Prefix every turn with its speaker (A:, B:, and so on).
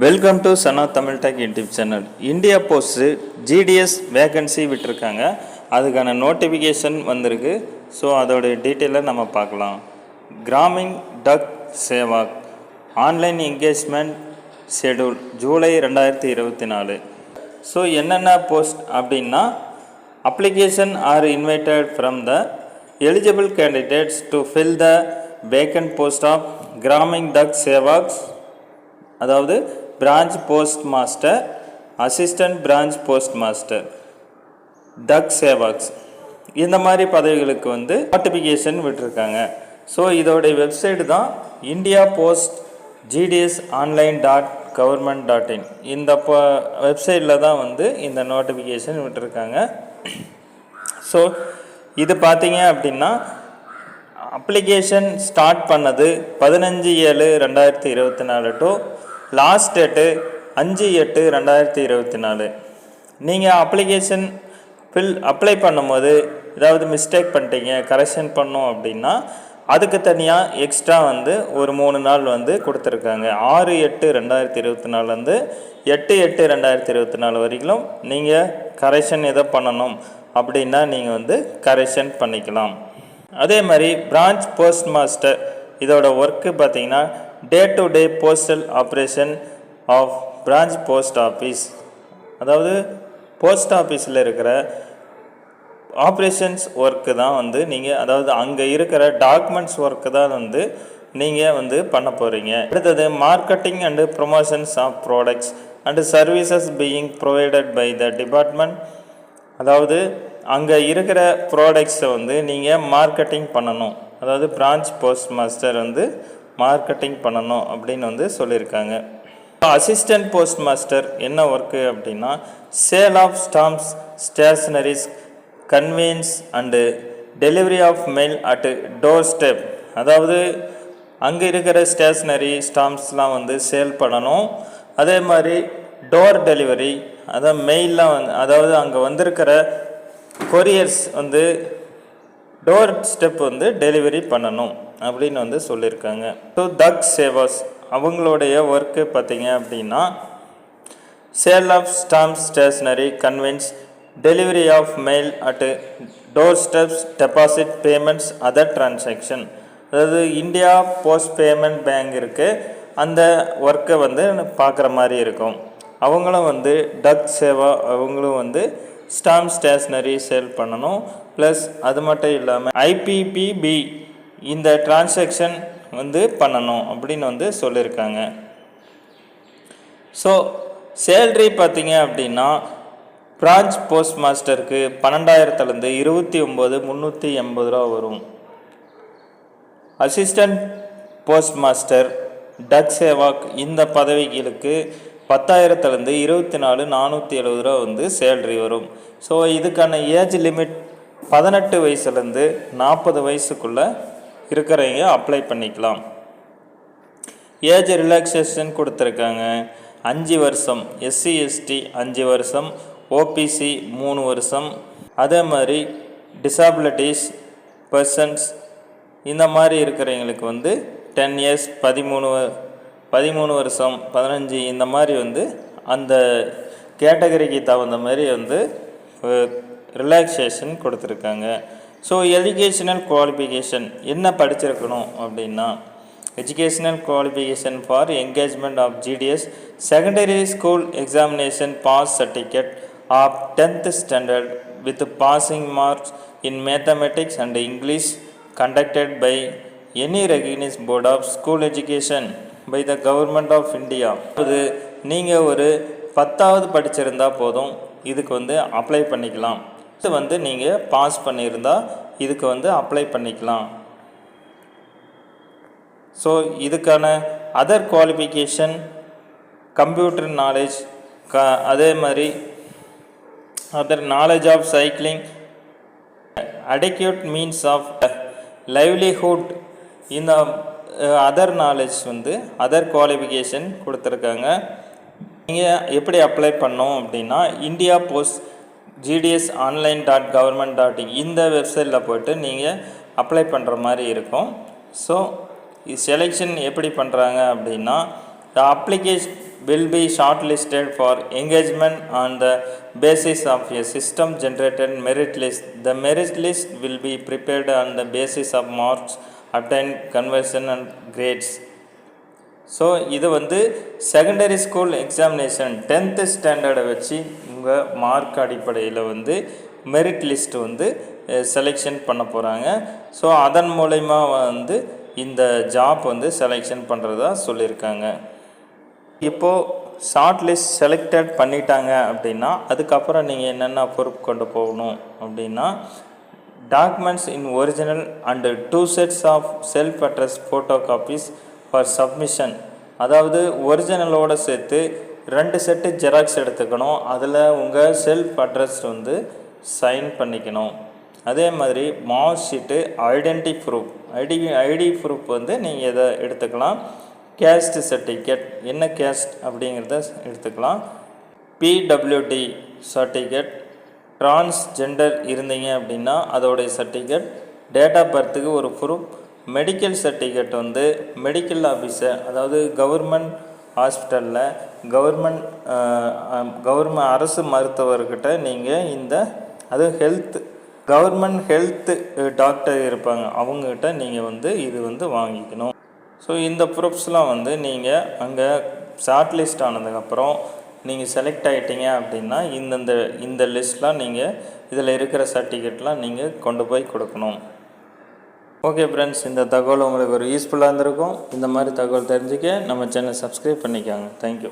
A: Welcome to Sana Tamil tech YouTube channel. India post GDS vacancy விட்டுருக்காங்க. அதுக்கான notification வந்திருக்கு. So அதோடைய டீட்டெயிலை நம்ம பார்க்கலாம். Gramin Dak Sevak online engagement schedule July 2024. So என்னென்ன போஸ்ட் அப்படின்னா, application are invited from the eligible candidates to fill the vacant post of Gramin Dak Sevaks, அதாவது branch post master, assistant branch post master, Dak Sevaks, இந்த மாதிரி பதவிகளுக்கு நோட்டிஃபிகேஷன் விட்டுருக்காங்க. ஸோ இதோடைய வெப்சைட் தான் India post GDS online .government.in. இந்த வெப்சைட்டில் தான் இந்த நோட்டிஃபிகேஷன் விட்டுருக்காங்க. ஸோ இது பார்த்தீங்க அப்படின்னா, அப்ளிகேஷன் ஸ்டார்ட் பண்ணது 15/7/2024 டு லாஸ்ட் டேட்டு 5/8/2024. நீங்கள் அப்ளிகேஷன் அப்ளை பண்ணும்போது ஏதாவது மிஸ்டேக் பண்ணிட்டீங்க, கரெக்ஷன் பண்ணோம் அப்படின்னா அதுக்கு தனியாக எக்ஸ்ட்ரா ஒரு 3 நாள் கொடுத்துருக்காங்க. 6/8/2024 8/8/2024 வரைக்கும் நீங்கள் கரெக்ஷன் எதை பண்ணணும் அப்படின்னா நீங்கள் கரெக்ஷன் பண்ணிக்கலாம். அதே மாதிரி பிரான்ச் போஸ்ட் மாஸ்டர் இதோட ஒர்க்கு பார்த்தீங்கன்னா, day to day postal operation of branch post office, அதாவது போஸ்ட் ஆஃபீஸில் இருக்கிற ஆப்ரேஷன்ஸ் ஒர்க்கு தான் நீங்கள், அதாவது அங்கே இருக்கிற டாக்குமெண்ட்ஸ் ஒர்க்கு தான் நீங்கள் பண்ண போகிறீங்க. அடுத்தது marketing and promotions of products and services being provided by the department, அதாவது அங்கே இருக்கிற ப்ராடக்ட்ஸை நீங்கள் மார்க்கெட்டிங் பண்ணணும். அதாவது பிரான்ச் போஸ்ட் மாஸ்டர் மார்க்கெட்டிங் பண்ணணும் அப்படின்னு சொல்லியிருக்காங்க. அசிஸ்டன்ட் போஸ்ட் மாஸ்டர் என்ன ஒர்க்கு அப்படின்னா, sale of stamps, stationeries, conveyance and delivery of mail at door step, அதாவது அங்கே இருக்கிற ஸ்டேஷ்னரி ஸ்டாம்ப்ஸ்லாம் சேல் பண்ணணும். அதே மாதிரி டோர் டெலிவரி, அதாவது மெயிலாம் அதாவது அங்கே வந்திருக்கிற கொரியர்ஸ் டோர் ஸ்டெப் டெலிவரி பண்ணணும் அப்படின்னு சொல்லியிருக்காங்க. ஸோ டக் சேவாஸ் அவங்களுடைய ஒர்க்கு பார்த்தீங்க அப்படின்னா, sale of stamp, stationery, conveyance, delivery of mail at door steps, deposit, payments, other transaction, அதாவது இந்தியா போஸ்ட் பேமெண்ட் பேங்க் இருக்குது, அந்த ஒர்க்கை பார்க்குற மாதிரி இருக்கும். அவங்களும் டக் சேவா, அவங்களும் ஸ்டாம்ப் ஸ்டேஷ்னரி சேல் பண்ணணும். ப்ளஸ் அது மட்டும் இல்லாமல் ஐபிபிபி இந்த டிரான்சாக்ஷன் பண்ணணும் அப்படின்னு சொல்லியிருக்காங்க. ஸோ சேல்ரி பார்த்தீங்க அப்படின்னா, பிரான்ச் போஸ்ட் மாஸ்டருக்கு 12,000 29,380 ரூபா வரும். அசிஸ்டன்ட் போஸ்ட் மாஸ்டர் டக் சேவாக் இந்த பதவிகளுக்கு 10,000 24,470 ரூபா சேல்ரி வரும். ஸோ இதுக்கான ஏஜ் லிமிட் 18 வயசுலேருந்து 40 வயசுக்குள்ளே இருக்கிறவங்க அப்ளை பண்ணிக்கலாம். ஏஜ் ரிலாக்ஸேஷன் கொடுத்துருக்காங்க. 5 வருஷம் எஸ்சி எஸ்டி, 5 வருஷம் ஓபிசி, 3 வருஷம். அதே மாதிரி டிசபிலிட்டிஸ் பர்சன்ஸ் இந்த மாதிரி இருக்கிறவங்களுக்கு 10 இயர்ஸ், 13 வருஷம், 15 இந்த மாதிரி அந்த கேட்டகரிக்கு தகுந்த மாதிரி ரிலாக்ஸேஷன் கொடுத்துருக்காங்க. ஸோ எஜுகேஷனல் குவாலிஃபிகேஷன் என்ன படிச்சிருக்கணும் அப்படின்னா, educational qualification for engagement of GDS secondary school examination pass certificate of 10th standard with passing marks in mathematics and English conducted by any recognised board of school education by the government of India. அது நீங்கள் ஒரு 10வது படிச்சிருந்தால் போதும், இதுக்கு apply பண்ணிக்கலாம். இது நீங்கள் pass பண்ணியிருந்தால் இதுக்கு அப்ளை பண்ணிக்கலாம். ஸோ இதுக்கான அதர் குவாலிஃபிகேஷன் கம்ப்யூட்டர் நாலேஜ், அதே மாதிரி other knowledge of cycling, adequate means of livelihood, இந்த அதர் நாலேஜ் அதர் குவாலிஃபிகேஷன் கொடுத்துருக்காங்க. நீங்கள் எப்படி அப்ளை பண்ணோம் அப்படின்னா, India post GDS online .government.in இந்த வெப்சைட்டில் போய்ட்டு நீங்கள் அப்ளை பண்ணுற மாதிரி இருக்கும். ஸோ செலெக்ஷன் எப்படி பண்ணுறாங்க அப்படின்னா, The application will be shortlisted for engagement on the basis of a system generated merit list. The merit list will be prepared on the basis of marks obtained, conversion and grades. So இது வந்து secondary school examination 10th ஸ்டாண்டர்டை வச்சு உங்கள் mark அடிப்படையில் வந்து merit list வந்து selection பண்ண போகிறாங்க. So அதன் மூலயமா வந்து இந்த ஜாப் வந்து செலெக்ஷன் பண்ணுறதா சொல்லியிருக்காங்க. இப்போது ஷார்ட் லிஸ்ட் செலக்டட் பண்ணிட்டாங்க அப்படின்னா அதுக்கப்புறம் நீங்கள் என்னென்ன ப்ரூஃப் கொண்டு போகணும் அப்படின்னா, documents in original and 2 sets of self address photo copies for submission. அதாவது ஒரிஜினலோடு சேர்த்து 2 செட்டு ஜெராக்ஸ் எடுத்துக்கணும். அதில் உங்கள் செல்ஃப் அட்ரஸ் வந்து சைன் பண்ணிக்கணும். அதே மாதிரி mark sheet, identity proof, ID proof வந்து நீங்கள் இதை எடுத்துக்கலாம். கேஸ்ட் சர்டிஃபிகேட், என்ன கேஸ்ட் அப்படிங்கிறத எடுத்துக்கலாம். பிடபிள்யூடி சர்டிஃபிகேட், டிரான்ஸ்ஜெண்டர் இருந்தீங்க அப்படின்னா அதோடைய சர்டிஃபிகேட், டேட் ஆஃப் பர்த்துக்கு ஒரு ப்ரூஃப், மெடிக்கல் சர்டிஃபிகேட் வந்து மெடிக்கல் ஆஃபீஸர், அதாவது கவர்மெண்ட் ஹாஸ்பிட்டலில் கவர்மெண்ட் அரசு மருத்துவர்கிட்ட நீங்கள் அது கவர்மெண்ட் ஹெல்த் டாக்டர் இருப்பாங்க, அவங்கக்கிட்ட நீங்கள் வந்து இது வந்து வாங்கிக்கணும். ஸோ இந்த ப்ரூஃப்ஸ்லாம் வந்து நீங்கள் அங்கே ஷார்ட் லிஸ்ட் ஆனதுக்கப்புறம் நீங்கள் செலக்ட் ஆகிட்டீங்க அப்படின்னா இந்த லிஸ்ட்லாம் நீங்கள் இதில் இருக்கிற சர்டிஃபிகேட்லாம் நீங்கள் கொண்டு போய் கொடுக்கணும். ஓகே ஃப்ரெண்ட்ஸ், இந்த தகவல் உங்களுக்கு ஒரு யூஸ்ஃபுல்லாக இருந்திருக்கும். இந்த மாதிரி தகவல் தெரிஞ்சுக்க நம்ம சேனல் சப்ஸ்கிரைப் பண்ணிக்கோங்க. தேங்க்யூ.